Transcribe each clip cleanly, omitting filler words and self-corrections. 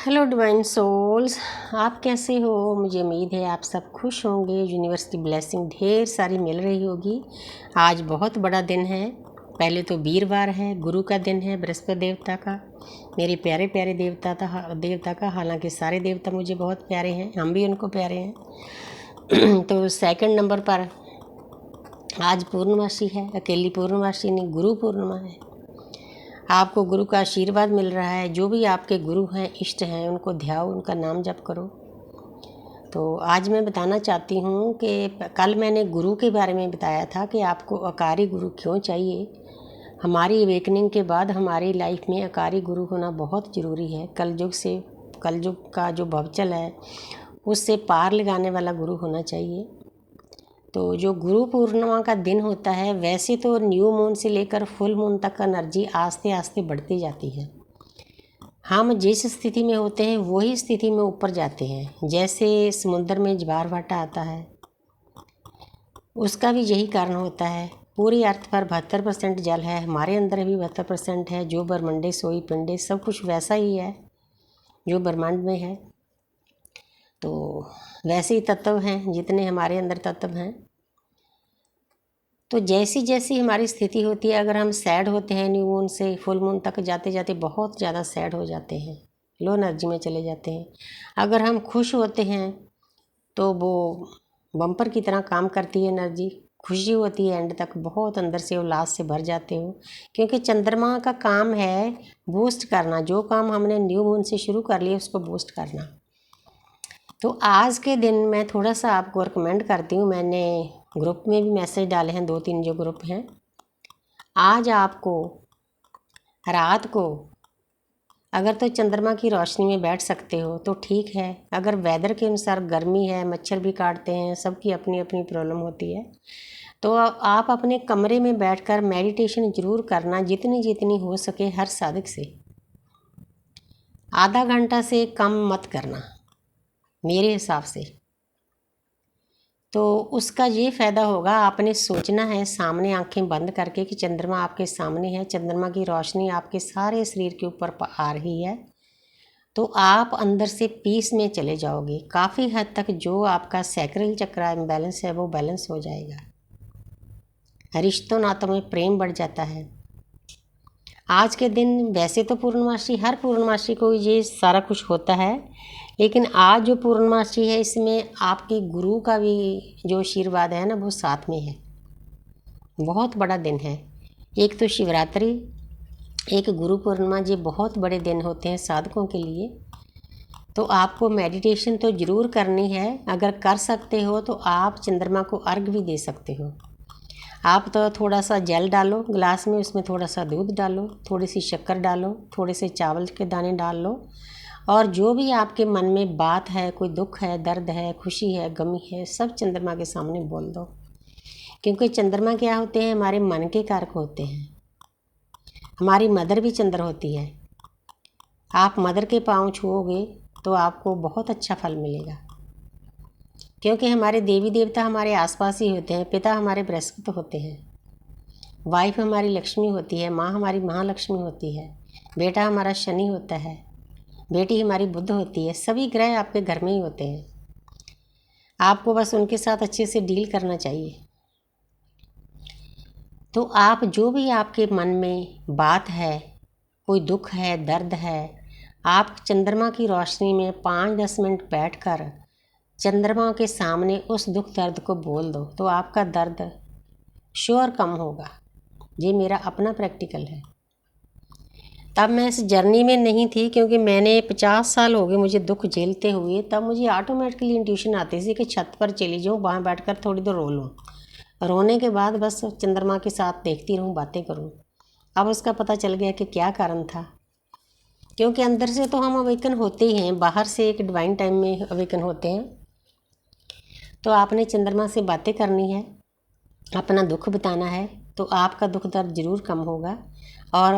Hello divine souls, आप कैसे हो। मुझे उम्मीद है आप सब खुश होंगे। यूनिवर्स की ब्लेसिंग ढेर सारी मिल रही होगी। आज बहुत बड़ा दिन है। पहले तो वीरवार है, गुरु का दिन है, बृहस्पति देवता का, मेरे प्यारे प्यारे देवता का। हालांकि सारे देवता मुझे बहुत प्यारे हैं, हम भी उनको प्यारे हैं। तो सेकंड नंबर पर आज पूर्णमासी है। अकेली पूर्णमासी नहीं, गुरु पूर्णिमा है। आपको गुरु का आशीर्वाद मिल रहा है। जो भी आपके गुरु हैं, इष्ट हैं, उनको ध्याओ, उनका नाम जप करो। तो आज मैं बताना चाहती हूँ कि कल मैंने गुरु के बारे में बताया था कि आपको अकारी गुरु क्यों चाहिए। हमारी अवेकनिंग के बाद हमारी लाइफ में अकारी गुरु होना बहुत ज़रूरी है। कलयुग का जो भवचल है उससे पार लगाने वाला गुरु होना चाहिए। तो जो गुरु पूर्णिमा का दिन होता है, वैसे तो न्यू मून से लेकर फुल मून तक का एनर्जी आस्ते आस्ते बढ़ती जाती है। हम जिस स्थिति में होते हैं वही स्थिति में ऊपर जाते हैं। जैसे समुद्र में ज्वार भाटा आता है, उसका भी यही कारण होता है। पूरी अर्थ पर 72% जल है, हमारे अंदर भी 72% है। जो ब्रह्मंडे सोई पिंडे, सब कुछ वैसा ही है जो ब्रह्मांड में है। तो वैसे ही तत्व हैं जितने हमारे अंदर तत्व हैं। तो जैसी जैसी हमारी स्थिति होती है, अगर हम सैड होते हैं न्यू मून से फुल मून तक जाते जाते बहुत ज़्यादा सैड हो जाते हैं, लो एनर्जी में चले जाते हैं। अगर हम खुश होते हैं तो वो बम्पर की तरह काम करती है एनर्जी, खुशी होती है एंड तक, बहुत अंदर से उल्लास से भर जाते हो। क्योंकि चंद्रमा का काम है बूस्ट करना। जो काम हमने न्यू मून से शुरू कर लिया उसको बूस्ट करना। तो आज के दिन मैं थोड़ा सा आपको रिकमेंड करती हूँ। मैंने ग्रुप में भी मैसेज डाले हैं, 2-3 जो ग्रुप हैं। आज आपको रात को अगर तो चंद्रमा की रोशनी में बैठ सकते हो तो ठीक है। अगर वेदर के अनुसार गर्मी है, मच्छर भी काटते हैं, सबकी अपनी अपनी प्रॉब्लम होती है, तो आप अपने कमरे में बैठकर मेडिटेशन ज़रूर करना, जितनी जितनी हो सके हर साधक से। आधा घंटा से कम मत करना मेरे हिसाब से। तो उसका ये फ़ायदा होगा, आपने सोचना है सामने आंखें बंद करके कि चंद्रमा आपके सामने है, चंद्रमा की रोशनी आपके सारे शरीर के ऊपर आ रही है। तो आप अंदर से पीस में चले जाओगे। काफ़ी हद तक जो आपका सैक्रल चक्र इम्बैलेंस है वो बैलेंस हो जाएगा। रिश्तों नातों में प्रेम बढ़ जाता है। आज के दिन वैसे तो पूर्णमासी, हर पूर्णमासी को ये सारा कुछ होता है, लेकिन आज जो पूर्णमासी है इसमें आपके गुरु का भी जो आशीर्वाद है ना वो साथ में है। बहुत बड़ा दिन है। एक तो शिवरात्रि, एक गुरु पूर्णिमा, ये बहुत बड़े दिन होते हैं साधकों के लिए। तो आपको मेडिटेशन तो ज़रूर करनी है। अगर कर सकते हो तो आप चंद्रमा को अर्घ भी दे सकते हो। आप तो थोड़ा सा जल डालो गिलास में, उसमें थोड़ा सा दूध डालो, थोड़ी सी शक्कर डालो, थोड़े से चावल के दाने डाल लो, और जो भी आपके मन में बात है, कोई दुख है, दर्द है, खुशी है, गमी है, सब चंद्रमा के सामने बोल दो। क्योंकि चंद्रमा क्या होते हैं, हमारे मन के कारक होते हैं। हमारी मदर भी चंद्र होती है। आप मदर के पाँव छुओगे तो आपको बहुत अच्छा फल मिलेगा। क्योंकि हमारे देवी देवता हमारे आसपास ही होते हैं। पिता हमारे बृहस्पति होते हैं, वाइफ हमारी लक्ष्मी होती है, माँ हमारी महालक्ष्मी होती है, बेटा हमारा शनि होता है, बेटी हमारी बुध होती है। सभी ग्रह आपके घर में ही होते हैं। आपको बस उनके साथ अच्छे से डील करना चाहिए। तो आप जो भी आपके मन में बात है, कोई दुख है, दर्द है, आप चंद्रमा की रोशनी में 5-10 मिनट बैठकर चंद्रमा के सामने उस दुख दर्द को बोल दो तो आपका दर्द श्योर कम होगा। ये मेरा अपना प्रैक्टिकल है। तब मैं इस जर्नी में नहीं थी, क्योंकि मैंने 50 साल हो गए मुझे दुख झेलते हुए। तब मुझे ऑटोमेटिकली इंट्यूशन आती थी कि छत पर चली जाऊँ, वहाँ बैठकर थोड़ी देर रो लूँ। रोने के बाद बस चंद्रमा के साथ देखती रहूँ, बातें करूँ। अब उसका पता चल गया कि क्या कारण था। क्योंकि अंदर से तो हम अवेकन होते ही हैं, बाहर से एक डिवाइन टाइम में अवेकन होते हैं। तो आपने चंद्रमा से बातें करनी है, अपना दुख बताना है, तो आपका दुख दर्द ज़रूर कम होगा। और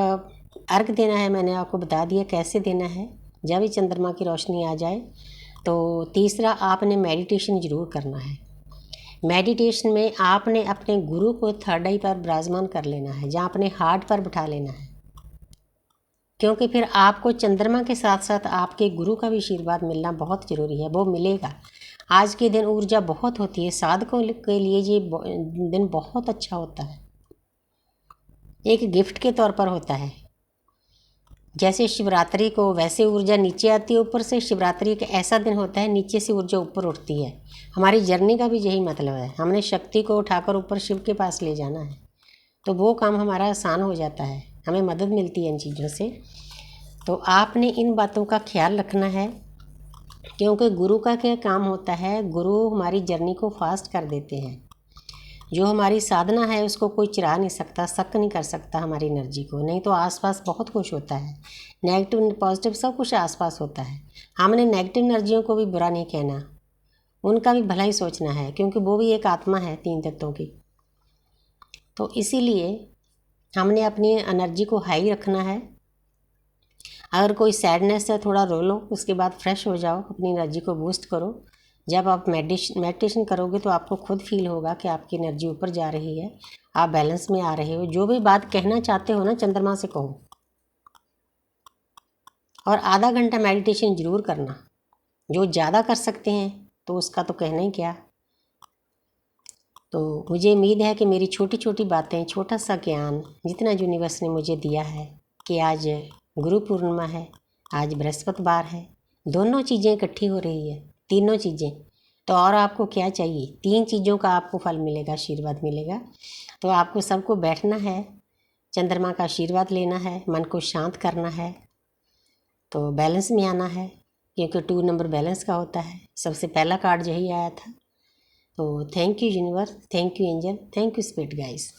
अर्घ देना है, मैंने आपको बता दिया कैसे देना है, जब भी चंद्रमा की रोशनी आ जाए। तो तीसरा, आपने मेडिटेशन ज़रूर करना है। मेडिटेशन में आपने अपने गुरु को थर्ड आई पर विराजमान कर लेना है, जहाँ अपने हार्ट पर बिठा लेना है। क्योंकि फिर आपको चंद्रमा के साथ साथ आपके गुरु का भी आशीर्वाद मिलना बहुत ज़रूरी है, वो मिलेगा। आज के दिन ऊर्जा बहुत होती है, साधकों के लिए ये दिन बहुत अच्छा होता है, एक गिफ्ट के तौर पर होता है। जैसे शिवरात्रि को वैसे ऊर्जा नीचे आती है ऊपर से, शिवरात्रि एक ऐसा दिन होता है नीचे से ऊर्जा ऊपर उठती है। हमारी जर्नी का भी यही मतलब है, हमने शक्ति को उठाकर ऊपर शिव के पास ले जाना है, तो वो काम हमारा आसान हो जाता है, हमें मदद मिलती है इन चीज़ों से। तो आपने इन बातों का ख्याल रखना है, क्योंकि गुरु का क्या काम होता है, गुरु हमारी जर्नी को फास्ट कर देते हैं। जो हमारी साधना है उसको कोई चिरा नहीं सकता, शक नहीं कर सकता हमारी एनर्जी को, नहीं तो आसपास बहुत कुछ होता है, नेगेटिव पॉजिटिव सब कुछ आसपास होता है। हमने नेगेटिव एनर्जियों को भी बुरा नहीं कहना, उनका भी भला ही सोचना है, क्योंकि वो भी एक आत्मा है 3 तत्वों की। तो इसीलिए हमने अपनी एनर्जी को हाई रखना है। अगर कोई सैडनेस है, थोड़ा रो लो, उसके बाद फ्रेश हो जाओ, अपनी एनर्जी को बूस्ट करो। जब आप मेडिटेशन करोगे तो आपको खुद फील होगा कि आपकी एनर्जी ऊपर जा रही है, आप बैलेंस में आ रहे हो। जो भी बात कहना चाहते हो ना, चंद्रमा से कहो। और आधा घंटा मेडिटेशन ज़रूर करना, जो ज़्यादा कर सकते हैं तो उसका तो कहना ही क्या। तो मुझे उम्मीद है कि मेरी छोटी छोटी बातें, छोटा सा ज्ञान जितना यूनिवर्स ने मुझे दिया है, कि आज गुरु पूर्णिमा है, आज बृहस्पतिवार है, दोनों चीज़ें इकट्ठी हो रही है, तीनों चीज़ें, तो और आपको क्या चाहिए। 3 चीज़ों का आपको फल मिलेगा, आशीर्वाद मिलेगा। तो आपको सबको बैठना है, चंद्रमा का आशीर्वाद लेना है, मन को शांत करना है, तो बैलेंस में आना है, क्योंकि 2 नंबर बैलेंस का होता है। सबसे पहला कार्ड यही आया था। तो thank you universe, thank you angel, thank you spirit guys.